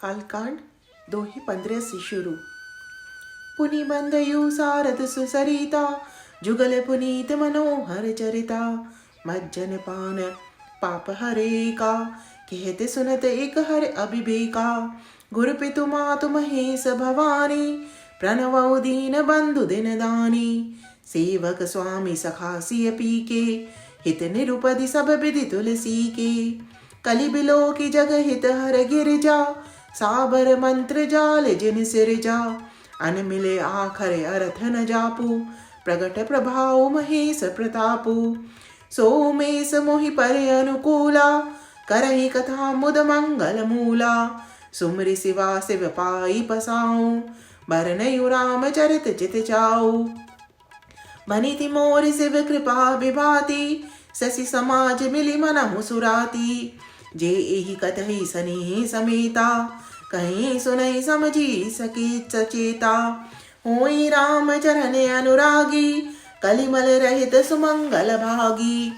बालकांड 2:15 से शुरू। पुनि बंधयु सारद सुसरिता, जुगल पुनीत मनोहर चरिता। मज्जन पान पाप हरे का, कहते सुनत एक हर अभिबेका। गुरु पितु मातु महेश भवानी, प्रणवौ दीन बंधु दिन दानी। सेवक स्वामी सखा सिय पी के, हित निरुपधि सब विधि तुलसी के। कलि बिलो की जग हित हर गिरजा, साबर मंत्र जाल जिन सिरजा। अन मिले आखर अर्थ न जापू, प्रगट प्रभाव महेश प्रतापु। सोमेश मोहि पर अनुकूला, करहि कथा मुद मंगल मूला। सुमरि शिवा शिव पाई पसाऊं, बरनयु राम चरित चित चाऊ। बनिति मोर शिव कृपा विभाति, शशि समाज मिली मनहु सुराती। जे एहि कतहि सनेहि समेता, कहीं सुनहि समझी सके सचेता। होई राम चरण अनुरागी, कलिमल रहित सुमंगल भागी।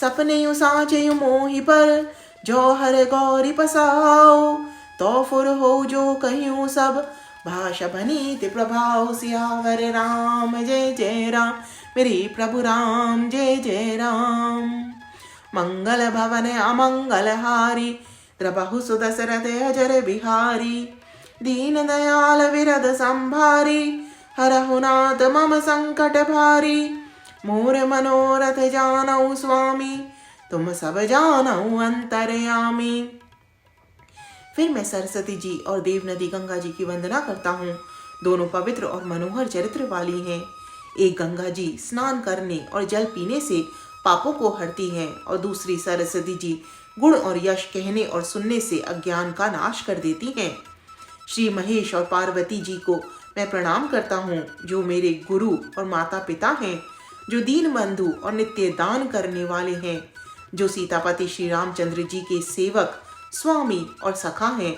सपने साचयु मोहि पर, जो हर गौरी पसाओ। तो फुर हो जो कहियो सब, भाषा भनीति प्रभाव। सियावर राम जय जय राम, मेरे प्रभु राम जय जय राम। मंगल भवन अमंगल हारी, द्रबहु सुदशरथ अजर बिहारी। दीन दयाल विरद संभारी, हरहु नाथ मम संकट भारी। मोर मनोरथ जानऊ स्वामी, तुम सब जानऊ अंतर्यामी। फिर मैं सरस्वती जी और देव नदी गंगा जी की वंदना करता हूँ। दोनों पवित्र और मनोहर चरित्र वाली हैं। एक गंगा जी स्नान करने और जल पीने से पापों को हरती हैं, और दूसरी सरस्वती जी गुण और यश कहने और सुनने से अज्ञान का नाश कर देती हैं। श्री महेश और पार्वती जी को मैं प्रणाम करता हूँ, जो मेरे गुरु और माता पिता हैं, जो दीन बंधु और नित्य दान करने वाले हैं, जो सीतापति श्री रामचंद्र जी के सेवक स्वामी और सखा हैं,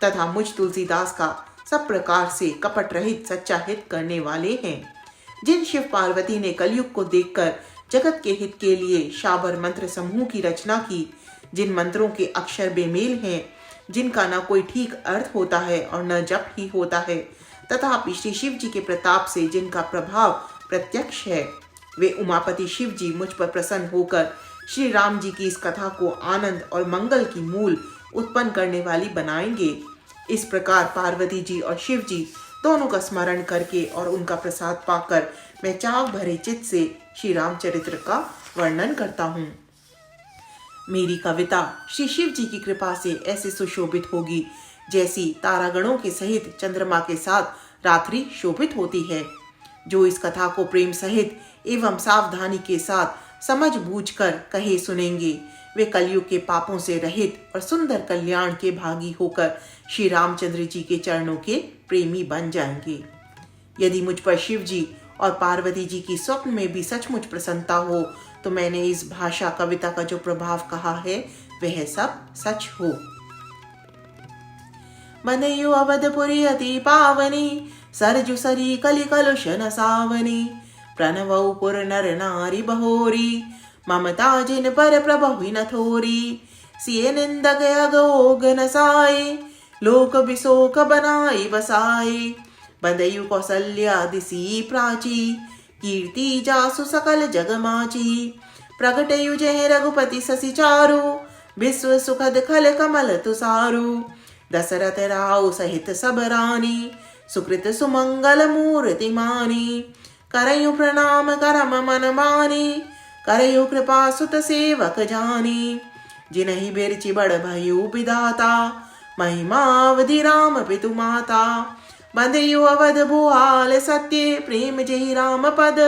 तथा मुझ तुलसीदास का सब प्रकार से कपट रहित सच्चा हित करने वाले हैं। जिन शिव पार्वती ने कलयुग को देखकर जगत के हित के लिए शाबर मंत्र समूह की रचना की, जिन मंत्रों के अक्षर बेमेल हैं, जिनका न कोई ठीक अर्थ होता है और न जप ही होता है, तथापि श्री शिव जी के प्रताप से जिनका प्रभाव प्रत्यक्ष है, वे उमापति शिव जी मुझ पर प्रसन्न होकर श्री राम जी की इस कथा को आनंद और मंगल की मूल उत्पन्न करने वाली बनाएंगे। इस प्रकार पार्वती जी और शिव जी दोनों का स्मरण करके और उनका प्रसाद पाकर मैं चाव भरे चित्त से श्री रामचरित्र का वर्णन करता हूँ। मेरी कविता श्री शिव जी की कृपा से ऐसे सुशोभित होगी, जैसी तारागणों के सहित चंद्रमा के साथ रात्रि शोभित होती है। जो इस कथा को प्रेम सहित एवं सावधानी के साथ समझ बूझकर कहे सुनेंगे, वे कलयुग के पापों से रहित और सुंदर कल्याण के भागी होकर श्री रामचंद्र जी के चरणों के प्रेमी बन जाएंगे। यदि मुझ पर शिव जी और पार्वती जी की स्वप्न में भी सचमुच प्रसन्नता हो, तो मैंने इस भाषा कविता का जो प्रभाव कहा है, वह सब सच हो। बंधयु अवधपुरी अति पावनी, सरजु सरी कलि कलुष न सावनी। प्रणवौ पुर नर नारी बहोरी, ममता जिन पर प्रभु न थोरी। सिय निंदक अगोग न साए, लोक बिशोक बनाई बसाए। बंधयु कौसल्या दिसी प्राची, कीर्ति जासु सकल जग माची। प्रगटयु जय रघुपति शशि चारु, विश्व सुखद खल कमल तुसारु। दशरथ राव सहित सब रानी, सुकृत सुमंगल मूर्ति मानी। करयु प्रणाम करम मन मानी, करयु कृपा सुत सेवक जानी। जिनहि बिरचि बड़ भयु विधाता, महिमा अवधि राम पितु माता। बंधयु अवध भुआल सत्य, प्रेम जहि राम पद।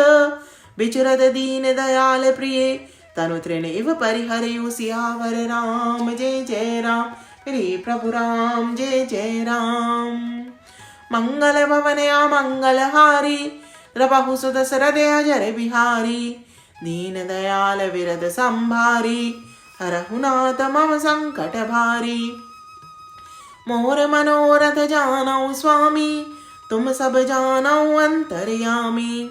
बिचरद दीन दयाल प्रिय, तनु तृण इव परिहरयु। सियावर राम जय जय राम, मेरे प्रभु राम जय जय राम। मंगल भवन अमंगल हारी, द्रबहु सुदशरथ अजर बिहारी। दीन दयाल विरद संभारी, हरहु नाथ मम संकट भारी। मोर मनोरथ जानऊ स्वामी, तुम सब जानऊ अंतर्यामी।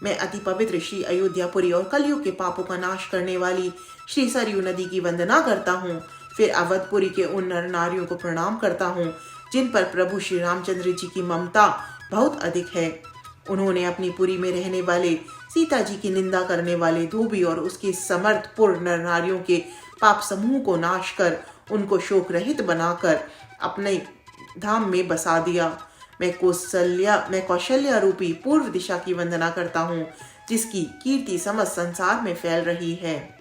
मैं अति पवित्र श्री अयोध्यापुरी और कलयुग के पापों का नाश करने वाली श्री सरयू नदी की वंदना करता हूँ। फिर अवधपुरी के उन नर नारियों को प्रणाम करता हूँ जिन पर प्रभु श्री रामचंद्र जी की ममता बहुत अधिक है। उन्होंने अपनी पुरी में रहने वाले सीता जी की निंदा करने वाले धोबी और उसके समर्थपुर नर नारियों के पाप समूह को नाश कर उनको शोक रहित बनाकर अपने धाम में बसा दिया। मैं कौशल्या रूपी पूर्व दिशा की वंदना करता हूँ जिसकी कीर्ति समस्त संसार में फैल रही है।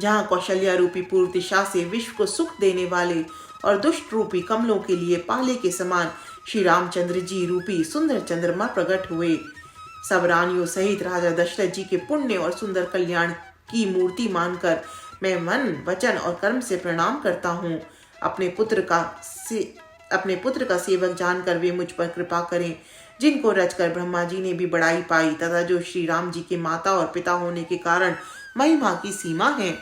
जहाँ कौशल्या रूपी पूर्व दिशा से विश्व को सुख देने वाले और दुष्ट रूपी कमलों के लिए पाले के समान श्री रामचंद्र जी रूपी सुंदर चंद्रमा प्रकट हुए। सब रानियों सहित राजा दशरथ जी के पुण्य और सुंदर कल्याण की मूर्ति मानकर मैं मन वचन और कर्म से प्रणाम करता हूँ। अपने पुत्र का सेवक जानकर वे मुझ पर कृपा करें जिनको रचकर ब्रह्मा जी ने भी बड़ाई पाई तथा जो श्री राम जी के माता और पिता होने के कारण महिमा की सीमा है।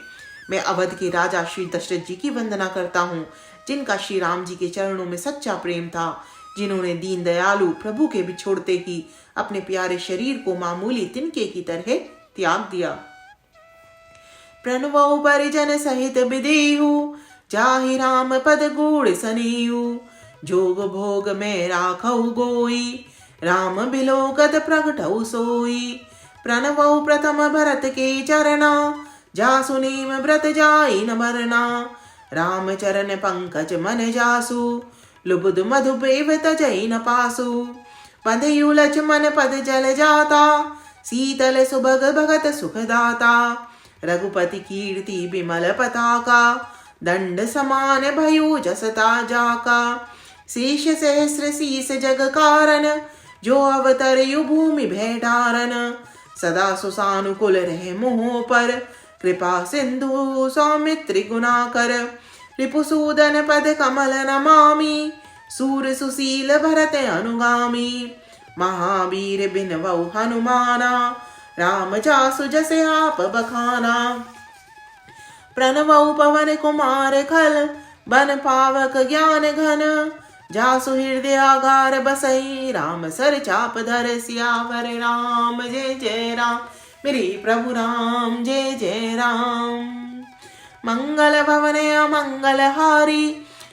मैं अवध के राजा श्री दशरथ जी की वंदना करता हूँ जिनका श्री राम जी के चरणों में सच्चा प्रेम था, जिन्होंने दीन दयालु प्रभु के बिछोड़ते ही अपने प्यारे शरीर को मामूली तिनके की तरह त्याग दिया। प्रणवौ परिजन सहित विदेहु जाहि राम पद गूढ़ सनेयु जोग भोग में राखौ गोई राम बिलोकत प्रगटौ सोई। प्रणवौ प्रथम भरत के चरना जासु नेम व्रत जाई न मरना राम चरण पंकज मन जासु लुबुद मधुपेव तजई न पासु। पदयु लक्ष्मण पद जल जाता शीतल सुभग भगत सुखदाता रघुपति कीर्ति विमल पताका दंड समान भयो जसता जाका। शेष सहस्र शीस जग कारण जो अवतरयु भूमि भेटारन सदा सुसानुकुल रहे मोह पर कृपा सिंधु सौमित्र गुणाकर। रिपुसूदन पद कमल नमामि सूर सुशील भरत अनुगामी महावीर बिनवौ हनुमाना राम जासु जसे आप बखाना। प्रणवौ पवन कुमार खल बन पावक ज्ञान घन जासु हृदयागार बसई राम सर चाप धर सियावर राम जय जय राम मेरे प्रभु राम जय जय राम। मंगल भवन अमंगल हारी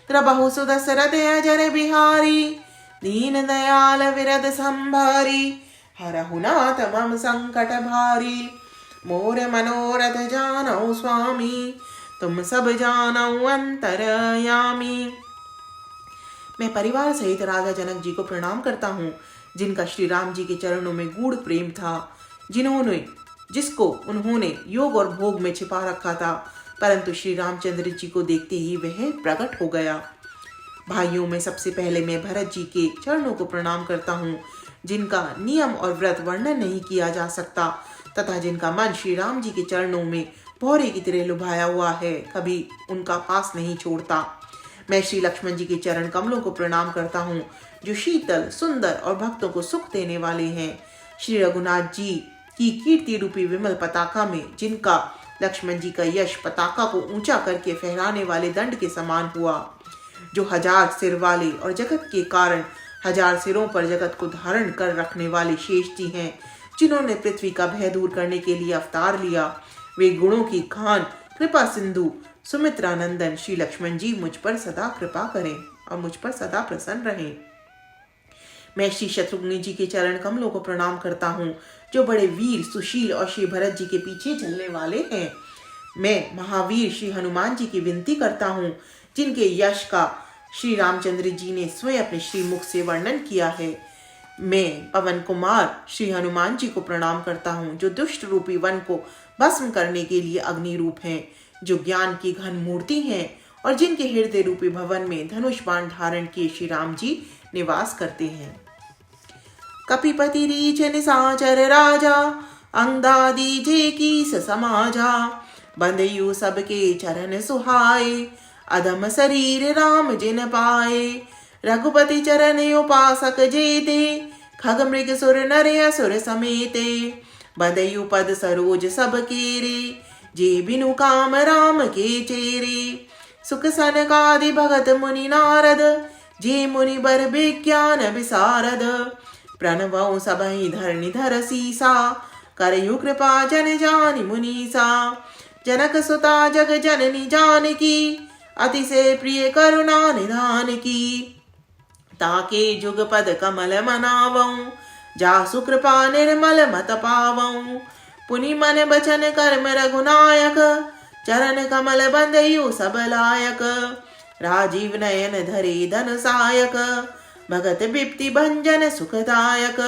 त्रबहु सुदशरथ अजर बिहारी दीन दयाल विरद संभारी हरहु नाथ मम संकट भारी। मोर मनोरथ जानौ स्वामी तुम सब जानौ अंतरयामी। मैं परिवार सहित राजा जनक जी को प्रणाम करता हूँ जिनका श्री राम जी के चरणों में गूढ़ प्रेम था, जिसको उन्होंने योग और भोग में छिपा रखा था, परंतु श्री रामचंद्र जी को देखते ही वह प्रकट हो गया। भाइयों में सबसे पहले मैं भरत जी के चरणों को प्रणाम करता हूँ जिनका नियम और व्रत वर्णन नहीं किया जा सकता तथा जिनका मन श्री राम जी के चरणों में भौरे की तरह लुभाया हुआ है, कभी उनका पास नहीं छोड़ता। मैं श्री लक्ष्मण जी के चरण कमलों को प्रणाम करता हूँ जो शीतल सुंदर और भक्तों को सुख देने वाले हैं। श्री रघुनाथ जी की कीर्ति रूपी विमल पताका में जिनका लक्ष्मण जी का यश पताका को ऊंचा करके फहराने वाले दंड के समान हुआ, जो 1000 सिर वाले और जगत के कारण 1000 सिरों पर जगत को धारण कर रखने वाले शेष जी हैं, जिन्होंने पृथ्वी का भय दूर करने के लिए अवतार लिया। वे गुणों की खान कृपा सिंधु सुमित्रा नंदन श्री लक्ष्मण जी मुझ पर सदा कृपा करें और मुझ पर सदा प्रसन्न रहें। मैं श्री शत्रुघ्न जी के चरण कमलों को प्रणाम करता हूँ जो बड़े वीर सुशील और श्री भरत जी के पीछे चलने वाले हैं। मैं महावीर श्री हनुमान जी की विनती करता हूँ जिनके यश का श्री रामचंद्र जी ने स्वयं अपने श्रीमुख से वर्णन किया है। मैं पवन कुमार श्री हनुमान जी को प्रणाम करता हूँ जो दुष्ट रूपी वन को भस्म करने के लिए अग्नि रूप हैं, जो ज्ञान की घन मूर्ति हैं और जिनके हृदय रूपी भवन में धनुष बाण धारण किए श्री राम जी निवास करते हैं। कपिपति रीछ निशाचर राजा अंगदादी जे की समाजा बंदयु सबके चरण सुहाए अधम शरीर राम जिन पाए। रघुपति चरण उपासक जेते खग मृग सुर नर असुर समेते बंदयु पद सरोज सब केरे जे बिनु काम राम के चेरे। सुख सनकादि भगत मुनि नारद जे मुनि बर विज्ञान विसारद प्रणवौ सबहि धरणि धर सीसा करयु कृपा जन जानि मुनीसा। जनक सुता जग जननी जानकी, अतिशय प्रिय करुणा निधान की। ताके जुग पद कमल मनावऊं, जासु कृपा निर्मल मत पावऊं। पुनि मन बचन कर्म रघुनायक, चरण कमल बंदयु सब लायक। राजीव नयन धरे धन सायक, भगत बिप्ति भंजन सुखदायक।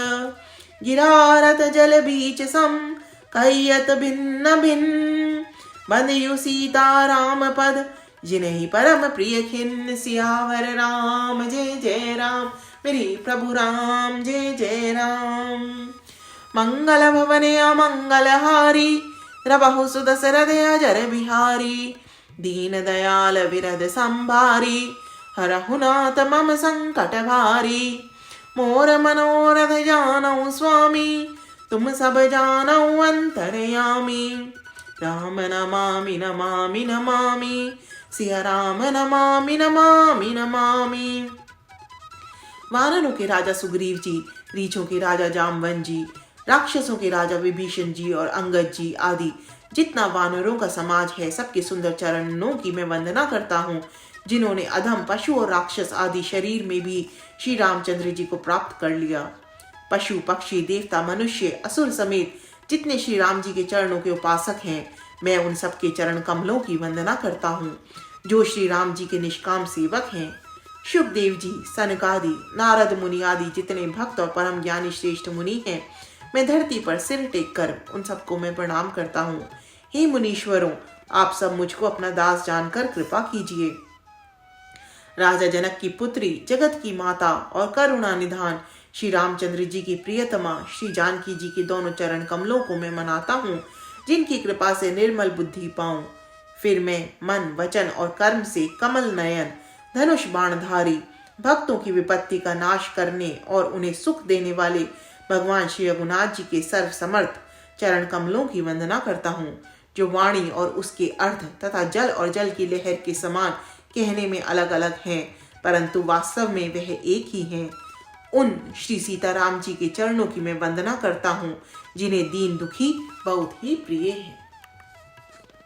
गिरारत जल बीच सम, कैयत भिन्न भिन्न। बंदयु सीता राम पद, जिन्हि परम प्रिय खिन्न। सियावर राम जय जय राम, मेरे प्रभु राम जय जय राम। मंगल भवने अमंगल हारी, रबहु सुदशरथ अजर बिहारी। दीन दयाल विरद संभारी, हरहु नाथ मम संकट भारी। मोर मनोरथ जानऊ स्वामी, तुम सब जानऊ अंतरयामी। राम नमामि नमामि नमामि, सिया राम नमामि नमामि नमामि। वानरों के राजा सुग्रीव जी, रीछों के राजा जामवन जी, राक्षसों के राजा विभीषण जी और अंगद जी आदि जितना वानरों का समाज है, सबके सुंदर चरणों की मैं वंदना करता हूँ, जिन्होंने अधम पशु और राक्षस आदि शरीर में भी श्री रामचंद्र जी को प्राप्त कर लिया। पशु पक्षी देवता मनुष्य असुर समेत जितने श्री राम जी के चरणों के उपासक हैं, मैं उन सबके चरण कमलों की वंदना करता हूँ, जो श्री राम जी के निष्काम सेवक हैं। शुकदेव जी, सनकादि, नारद मुनि आदि जितने भक्त और परम ज्ञानी श्रेष्ठ मुनि हैं, मैं धरती पर सिर टेक कर उन सबको मैं प्रणाम करता हूँ। हे मुनीश्वरों, आप सब मुझको अपना दास जानकर कृपा कीजिए। राजा जनक की पुत्री, जगत की माता और करुणा निधान श्री रामचंद्र जी की प्रियतमा श्री जानकी जी के दोनों चरण कमलों को मैं मनाता हूँ, जिनकी कृपा से निर्मल बुद्धि पाऊं। फिर मैं मन वचन और कर्म से कमल नयन, धनुष बाणधारी, भक्तों की विपत्ति का नाश करने और उन्हें सुख देने वाले भगवान श्री रघुनाथ जी के सर्व समर्थ चरण कमलों की वंदना करता हूँ, जो वाणी और उसके अर्थ तथा जल और जल की लहर के समान कहने में अलग अलग हैं, परंतु वास्तव में वह एक ही हैं। उन श्री सीताराम जी के चरणों की मैं वंदना करता हूँ, जिन्हें दीन दुखी बहुत ही प्रिय है।